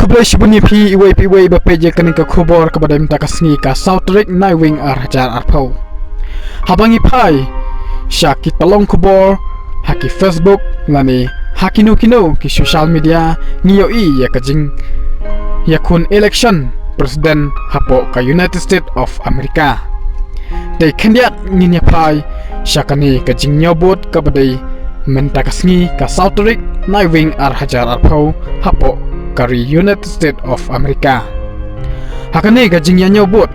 Kublai shibuni pi iway bapeje kanika khubor kepada minta kasngi ka Southrick Naiwing hajar arpau. Habangi pai syaki tolong kubor haki Facebook lani haki kino ki social media ngiyoi ya kajing yakun election presiden hapo ka United States of America. Dei kandiat nginya pai syakani kajing nyobot kepada minta kasngi ka Southrick Naiwing hajar arpau hapo kari United States of America. Hakane kajing nyobot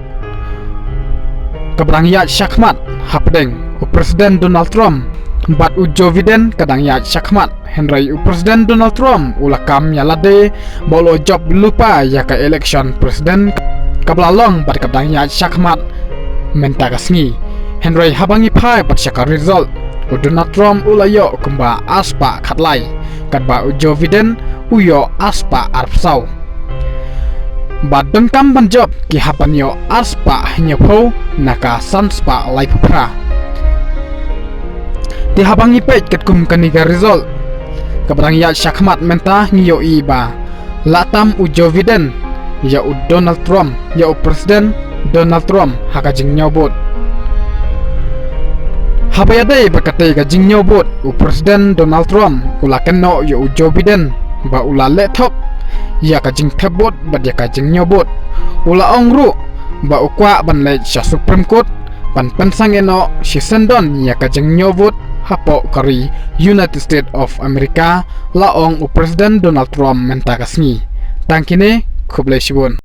keberang ya syakmat hapdeng Presiden Donald Trump bat Joe Biden kadang ya syakmat Henry Presiden Donald Trump ulakam yalade bolo job lupa ya ka election presiden kablalong bat kadang ya syakmat menta kasngi Henry habangi pai bat syaka result Donald Trump ulayo kumba aspa khatlai kadba Joe Biden uyo aspa arpsau bat dengkam banjob ki hapanyo aspa nyepo naka sanspa lai pupra di habangi page ketkum kaniga result keberang ya syakmat menta ngiyo iba latam Joe Biden ya Donald Trump ya presiden Donald Trump hakajing nyobot habayade bakate kajing nyobot presiden Donald Trump ulaken no ya Joe Biden ba ula laptop ya kajing tebot ba dia kajing nyobot ula ongru ba ukwa ban le sya Supreme Court ban pensang eno si sendon ya kajing nyobot hapo kari United States of America laong presiden Donald Trump menta kasngi tangkine kublai shibun.